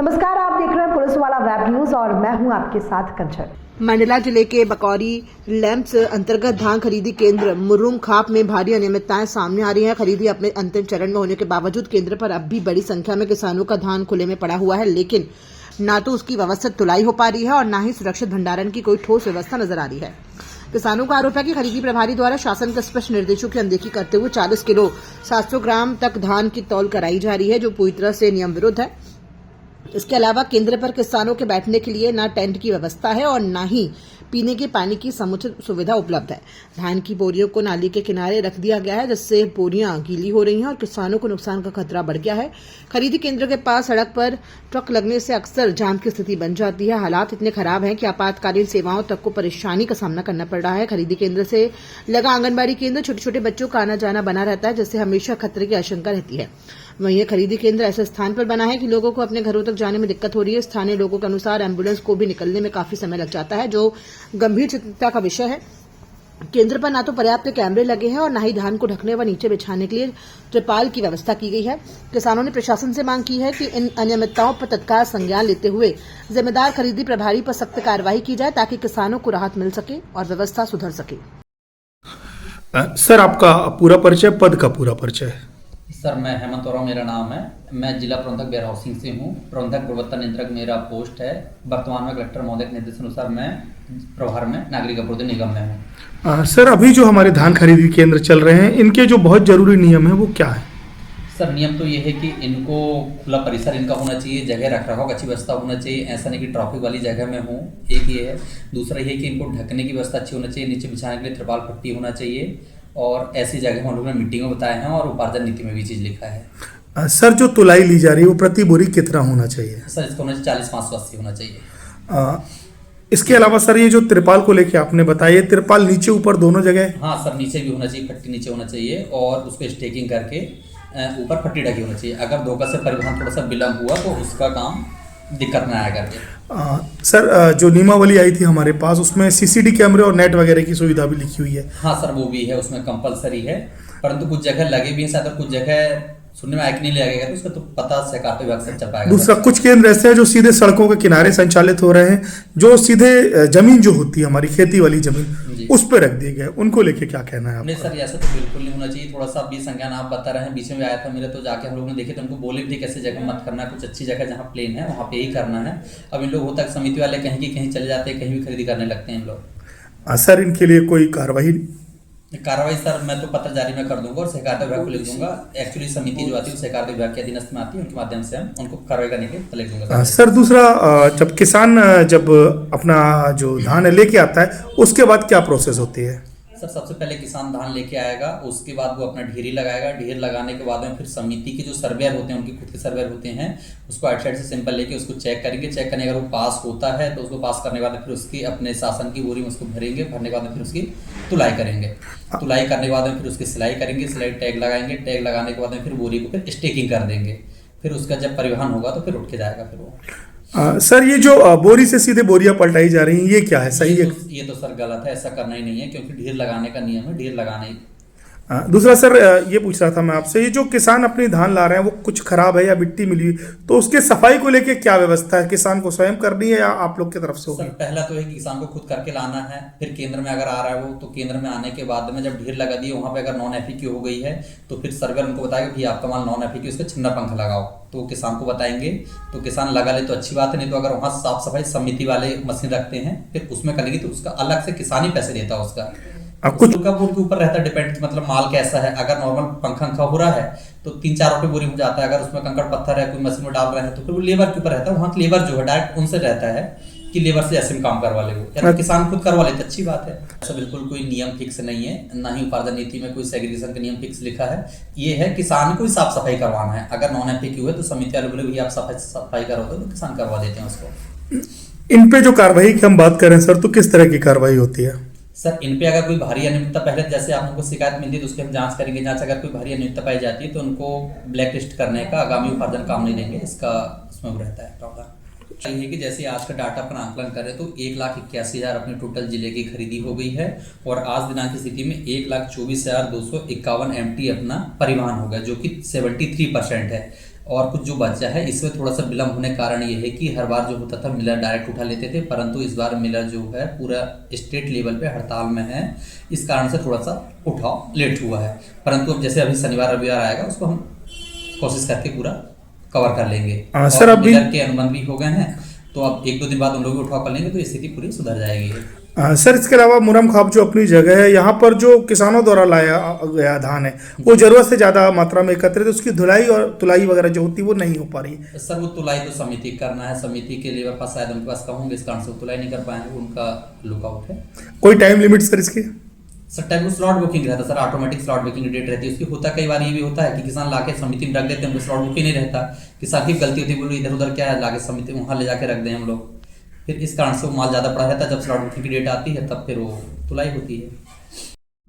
नमस्कार, आप देख रहे हैं पुलिस वाला वेब न्यूज और मैं हूं आपके साथ कंचन। मंडला जिले के बकौरी लैंप्स अंतर्गत धान खरीदी केंद्र मुरुम खाप में भारी अनियमितताएं सामने आ रही हैं। खरीदी अपने अंतिम चरण में होने के बावजूद केंद्र पर अब भी बड़ी संख्या में किसानों का धान खुले में पड़ा हुआ है, लेकिन न तो उसकी व्यवस्थित तुलाई हो पा रही है और न ही सुरक्षित भंडारण की कोई ठोस व्यवस्था नजर आ रही है। किसानों का आरोप है कि खरीदी प्रभारी द्वारा शासन के स्पष्ट निर्देशों की अनदेखी करते हुए 40 किलो 700 ग्राम तक धान की तौल कराई जा रही है, जो पूरी तरह से नियम विरुद्ध है। इसके अलावा केंद्र पर किसानों के बैठने के लिए न टेंट की व्यवस्था है और न ही पीने के पानी की समुचित सुविधा उपलब्ध है। धान की बोरियों को नाली के किनारे रख दिया गया है, जिससे बोरियां गीली हो रही हैं और किसानों को नुकसान का खतरा बढ़ गया है। खरीदी केंद्र के पास सड़क पर ट्रक लगने से अक्सर जाम की स्थिति बन जाती है। हालात इतने खराब हैं कि आपातकालीन सेवाओं तक को परेशानी का सामना करना पड़ रहा है। खरीदी केंद्र से लगा आंगनबाड़ी केंद्र छोटे छोटे बच्चों का आना जाना बना रहता है, जिससे हमेशा खतरे की आशंका रहती है। वहीं यह खरीदी केंद्र ऐसे स्थान पर बना है कि लोगों को अपने घरों तक जाने में दिक्कत हो रही है। स्थानीय लोगों के अनुसार एम्बुलेंस को भी निकलने में काफी समय लग जाता है, जो गंभीर चिंता का विषय है। केंद्र पर न तो पर्याप्त कैमरे लगे हैं और न ही धान को ढकने व नीचे बिछाने के लिए त्रिपाल की व्यवस्था की गई है। किसानों ने प्रशासन से मांग की है कि इन अनियमितताओं पर तत्काल संज्ञान लेते हुए जिम्मेदार खरीदी प्रभारी पर सख्त कार्रवाई की जाए, ताकि किसानों को राहत मिल सके और व्यवस्था सुधर सके। सर, आपका पूरा परिचय, पद का पूरा परिचय? सर, मैं हेमंत ओरांव मेरा नाम है। मैं जिला प्रबंधक वेयर हाउसिंग से हूँ। प्रबंधक गुणवत्ता नियंत्रक मेरा पोस्ट है। वर्तमान में कलेक्टर महोदय के निर्देशानुसार मैं प्रभार में नागरिक आपूर्ति निगम में हूँ। सर, अभी जो हमारे धान खरीदी केंद्र चल रहे हैं, इनके जो बहुत जरूरी नियम है वो क्या है? सर, नियम तो ये है कि इनको खुला परिसर इनका होना चाहिए, जगह रख रखाव अच्छी व्यवस्था होना चाहिए, ऐसा नहीं कि ट्रैफिक वाली जगह में हो। एक ये है। दूसरा ये है कि इनको ढकने की व्यवस्था अच्छी होना चाहिए, नीचे बिछाने के लिए त्रिपाल पट्टी होना चाहिए, और ऐसी जगह हम लोगों ने मीटिंग में बताए हैं और उपार्जन नीति में भी चीज़ लिखा है। सर, जो तुलाई ली जा रही है वो प्रति बोरी कितना होना चाहिए? सर, इसको होना चाहिए 40-580 होना चाहिए। इसके अलावा सर, ये जो त्रिपाल को लेके आपने बताया, त्रिपाल नीचे ऊपर दोनों जगह? हाँ सर, नीचे भी होना चाहिए, पट्टी नीचे होना चाहिए और उसको स्टेकिंग करके ऊपर पट्टी ढकी होना चाहिए। अगर धोखा से परिवहन थोड़ा सा विलम्ब हुआ तो उसका काम दिक्कत ना आया करके। सर, जो नियमावली आई थी हमारे पास, उसमें सीसीडी कैमरे और नेट वगैरह की सुविधा भी लिखी हुई है। हाँ सर, वो भी है, उसमें कंपलसरी है, परंतु कुछ जगह लगे भी हैं शायद, कुछ जगह सुनने में आया कि नहीं लगेगा, तो उसका तो पता सहकारिता विभाग से चल पाएगा। दूसरा, कुछ केंद्र ऐसे हैं जो सीधे सड़कों के किनारे संचालित हो रहे हैं, जो सीधे जमीन जो होती है हमारी खेती वाली जमीन, उस पर रख दिए गए, उनको लेके क्या कहना है आपका? नहीं सर, ऐसा तो बिल्कुल नहीं होना चाहिए। थोड़ा सा भी संज्ञान आप बता रहे हैं, बीच में आया था मेरे, तो जाके हम लोगों ने देखे तो उनको बोले भी कैसे जगह मत करना, कुछ अच्छी जगह जहाँ प्लेन है वहाँ पे ही करना है। अब इन लोग होता है समिति वाले कहीं की कहीं चले जाते हैं, कहीं भी खरीदी करने लगते हैं इन लोग। सर, इनके लिए कोई कार्रवाई? सर, मैं तो पत्र जारी में कर दूंगा और सहकारिता विभाग को लिख दूंगा। एक्चुअली समिति जो आती है सहकारिता विभाग के अधीनस्थ में आती है, उनके माध्यम से हम उनको कार्रवाई करने के लिए लिख दूंगा। सर, दूसरा, जब किसान अपना जो धान लेके आता है, उसके बाद क्या प्रोसेस होती है? सर, सबसे पहले किसान धान लेके आएगा, उसके बाद वो अपना ढेरी लगाएगा। ढेर लगाने के बाद में फिर समिति के जो सर्वेयर होते हैं, उनके खुद के सर्वेयर होते हैं, उसको आउटसाइड से सैंपल लेके उसको चेक करेंगे। चेक करने अगर वो पास होता है तो उसको पास करने के बाद फिर उसकी अपने शासन की बोरी में उसको भरेंगे। भरने के बाद में फिर उसकी तुलाई करेंगे। तुलाई करने के बाद में फिर उसकी सिलाई करेंगे, सिलाई टैग लगाएंगे। टैग लगाने के बाद में फिर बोरी को फिर स्टेकिंग कर देंगे। फिर उसका जब परिवहन होगा तो फिर उठ के जाएगा फिर वो। सर, ये जो बोरी से सीधे बोरियां पलटाई जा रही हैं, ये क्या है? सही है? ये तो सर गलत है, ऐसा करना ही नहीं है, क्योंकि ढेर लगाने का नियम है, ढेर लगाना ही। दूसरा सर, ये पूछ रहा था मैं आपसे, ये जो किसान अपनी धान ला रहे हैं वो कुछ खराब है या मिट्टी मिली हुई, तो उसके सफाई को लेके क्या व्यवस्था है? किसान को स्वयं करनी है या आप लोग की तरफ से होगी? सर, पहला तो है कि किसान को खुद करके लाना है। फिर केंद्र में अगर आ रहा है वो, तो केंद्र में आने के बाद में जब ढेर लगा दिए, वहाँ पे अगर नॉन एफिक्यू हो गई है तो फिर सर्वर उनको बताएगा कि आपका माल नॉन एफिक्यू, इसका छिन्ना पंखा लगाओ, तो किसान को बताएंगे। तो किसान लगा ले तो अच्छी बात है, नहीं तो अगर वहाँ साफ सफाई समिति वाले मशीन रखते हैं फिर उसमें करेंगे तो उसका अलग से किसान ही पैसे देता है उसका। कुछ का बोर्ड के ऊपर रहता है, डिपेंड, मतलब माल कैसा है। अगर नॉर्मल पंखा हो रहा है तो 3-4 रुपये बोरी हो जाता है। अगर उसमें कंकड़ पत्थर है, कोई मशीन में डाल रहे हैं, तो फिर वो लेबर के ऊपर रहता है। वहाँ लेबर जो है डायरेक्ट उनसे रहता है कि लेबर से ऐसे में काम करवा ले, वो किसान खुद करवा ले तो अच्छी बात है। ऐसा बिल्कुल कोई नियम फिक्स नहीं है, ना ही उपार्जन नीति में कोई सेग्रीगेशन का नियम फिक्स लिखा है। ये है किसान को ही साफ सफाई करवाना है। अगर नॉन एफिक्यू है तो समिति वाले बोले भैया आप सफाई करवाते हो, तो किसान करवा देते हैं उसको। इन पे जो कार्रवाई की हम बात करें सर, तो किस तरह की कार्रवाई होती है? सर, इन पे अगर कोई भारी अनियमितता, पहले जैसे आप हमको शिकायत मिलती है तो उसकी हम जांच करेंगे। जांच अगर कोई भारी अनियमितता पाई जाती है तो उनको ब्लैक लिस्ट करने का, आगामी उपार्जन काम नहीं देंगे, इसका इसमें रहता है प्रावधान। ये कि जैसे आज का डाटा पर आंकलन करें तो 1,81,000 अपने टोटल जिले की खरीदी हो गई है, और आज दिनांक की स्थिति में 1,24,251 MT अपना परिवहन हो गया, जो कि 73% है। और कुछ जो बचा है इसमें थोड़ा सा विलम्ब होने का कारण ये है कि हर बार जो होता था मिलर डायरेक्ट उठा लेते थे, परंतु इस बार मिलर जो है पूरा स्टेट लेवल पे हड़ताल में है, इस कारण से थोड़ा सा उठाव लेट हुआ है। परंतु अब जैसे अभी शनिवार रविवार आएगा उसको हम कोशिश करके पूरा कवर कर लेंगे। सर, और अभी मिलर के अनुबंध भी हो गए हैं, तो अब 1-2 दिन बाद उन लोग भी उठाव कर लेंगे तो स्थिति पूरी सुधर जाएगी। सर, इसके अलावा मुरम खाप जो अपनी जगह है, यहाँ पर जो किसानों द्वारा लाया गया धान है वो जरूरत से ज्यादा मात्रा में एकत्रित है, उसकी धुलाई और तुलाई वगैरह जो होती है वो नहीं हो पा रही है। सर वो तुलाई तो समिति करना है, समिति के लेवल पास शायद उनके पास कम होंगे, इस कारण से वो तुलाई नहीं कर पाएंगे, उनका लुकआउट है। कोई टाइम लिमिट सर इसकी? सर टाइम स्लॉट बुकिंग रहता है sir, automatic slot booking date रहती है उसकी। होता कई बार ये भी होता है कि किसान लाके समिति में रख देते हैं, उनको स्लॉट बुकिंग नहीं रहता, किसान की गलती होती है, बोलो इधर उधर क्या है, लाके समिति वहाँ ले जाके रख दें हम लोग, फिर इस कारण से वो माल ज़्यादा पड़ा रहता है। जब स्लॉट बुकिंग की डेट आती है तब फिर वो तुलाई होती है।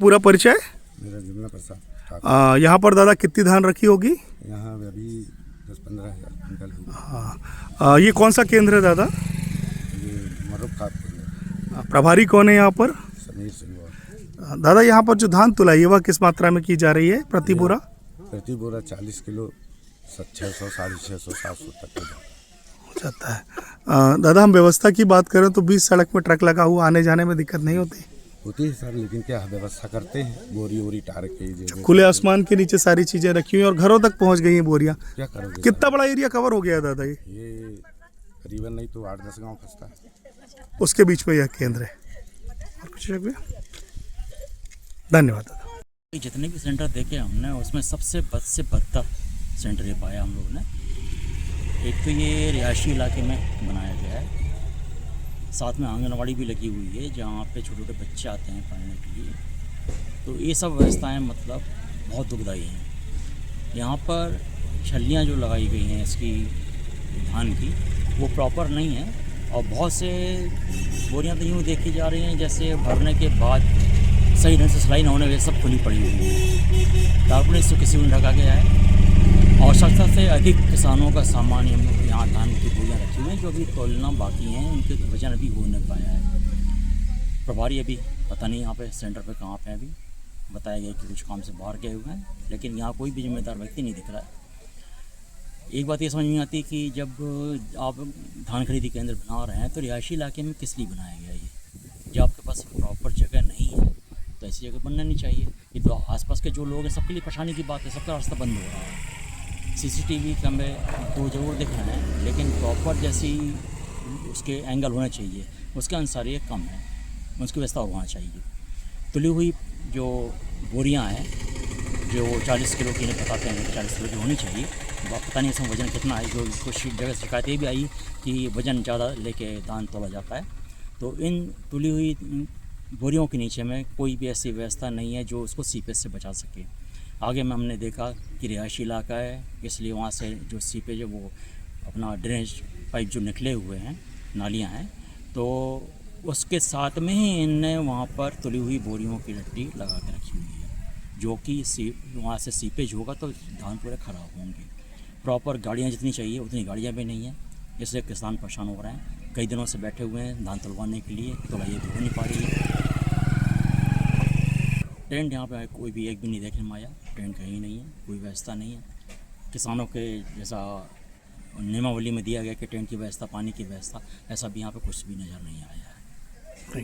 पूरा परिचय? मेरा जुमला प्रसाद ठाकुर। यहाँ पर दादा कितनी धान रखी होगी? यहाँ अभी 10-15 हज़ार क्विंटल होगी। ये कौन सा केंद्र है दादा? ये मरुक खाप केंद्र, प्रभारी कौन है यहाँ पर? समीर सिंह। दादा यहाँ पर जो धान तुलाई है वह किस मात्रा में की जा रही है प्रति बोरा? प्रति बोरा 40 किलो 600, 650, 700 तक हो जाता है। दादा हम व्यवस्था की बात करें तो बीच सड़क में ट्रक लगा हुआ, आने जाने में दिक्कत नहीं होती है सर, लेकिन क्या व्यवस्था करते हैं, बोरी वोरी टार के खुले आसमान के नीचे सारी चीजें रखी हुई और घरों तक पहुंच गई हैं बोरियां। क्या करोगे? कितना बड़ा एरिया कवर हो गया है दादा? ये करीबन नहीं तो 8-10 गांव फंसता है, उसके बीच में यह केंद्र है। और कुछ धन्यवाद दादा। जितने भी सेंटर देखे हमने उसमें सबसे बद से बदतर सेंटर ये पाया हम लोगों ने। एक तो ये रिहायशी इलाके में बनाया गया है, साथ में आंगनवाड़ी भी लगी हुई है जहाँ पे छोटे छोटे बच्चे आते हैं पढ़ने के लिए, तो ये सब व्यवस्थाएं मतलब बहुत दुखदाई हैं। यहाँ पर छल्लियाँ जो लगाई गई हैं इसकी धान की वो प्रॉपर नहीं है, और बहुत से बोरियाँ तो यूँ देखी जा रही हैं जैसे भरने के बाद सही ढंग से सिलाई न होने की सब खुली पड़ी हुई है। टारपुलिन से किसी ने ढका गया है। आवश्यकता से अधिक किसानों का सामान यहाँ धान की बोरियाँ रखी हुई हैं जो अभी तोलना बाकी हैं, उनके वजन अभी हो नहीं पाया है। प्रभारी अभी पता नहीं यहाँ पे सेंटर पे कहाँ पे अभी बताया गया कि कुछ काम से बाहर गए हुए हैं, लेकिन यहाँ कोई भी जिम्मेदार व्यक्ति नहीं दिख रहा है। एक बात ये समझ में आती है कि जब आप धान खरीदी केंद्र बना रहे हैं तो रिहायशी इलाके में किस लिए बनाया गया ये? जब आपके पास प्रॉपर जगह नहीं है तो ऐसी जगह बनना नहीं चाहिए। ये तो आसपास के जो लोग हैं सबके लिए परेशानी की बात है, सबका रास्ता बंद हो रहा है। सीसीटीवी कैमरे तो ज़रूर दिख रहे हैं, लेकिन प्रॉपर जैसी उसके एंगल होना चाहिए उसके अनुसार ये कम है, उसकी व्यवस्था होना चाहिए। तुली हुई जो बोरियां हैं जो 40 किलो की बताते हैं 40 किलो की होनी चाहिए, पता नहीं इसमें वज़न कितना है। जो कुछ जगह शिकायतें भी आई कि वज़न ज़्यादा लेके धान तोला जाता है, तो इन तुली हुई बोरियों के नीचे में कोई भी ऐसी व्यवस्था नहीं है जो उसको सीपेज से बचा सके। आगे में हमने देखा कि रिहायशी इलाका है, इसलिए वहाँ से जो सीपेज है वो अपना ड्रेनेज पाइप जो निकले हुए हैं, नालियाँ हैं, तो उसके साथ में ही इनने वहाँ पर तुली हुई बोरियों की लट्टी लगा के रखी हुई है, जो कि वहाँ से सीपेज होगा तो धान पूरे ख़राब होंगे। प्रॉपर गाड़ियाँ जितनी चाहिए उतनी गाड़ियाँ भी नहीं हैं, इसलिए किसान परेशान हो रहे हैं। कई दिनों से बैठे हुए हैं धान तुलवाने के लिए, तुलाई भी हो नहीं पा रही है। टेंट यहाँ पे कोई भी एक भी नहीं देखने में आया, टेंट कहीं नहीं है, कोई व्यवस्था नहीं है। किसानों के जैसा नियमावली में दिया गया कि टेंट की व्यवस्था, पानी की व्यवस्था, ऐसा भी यहाँ पे कुछ भी नज़र नहीं आया है।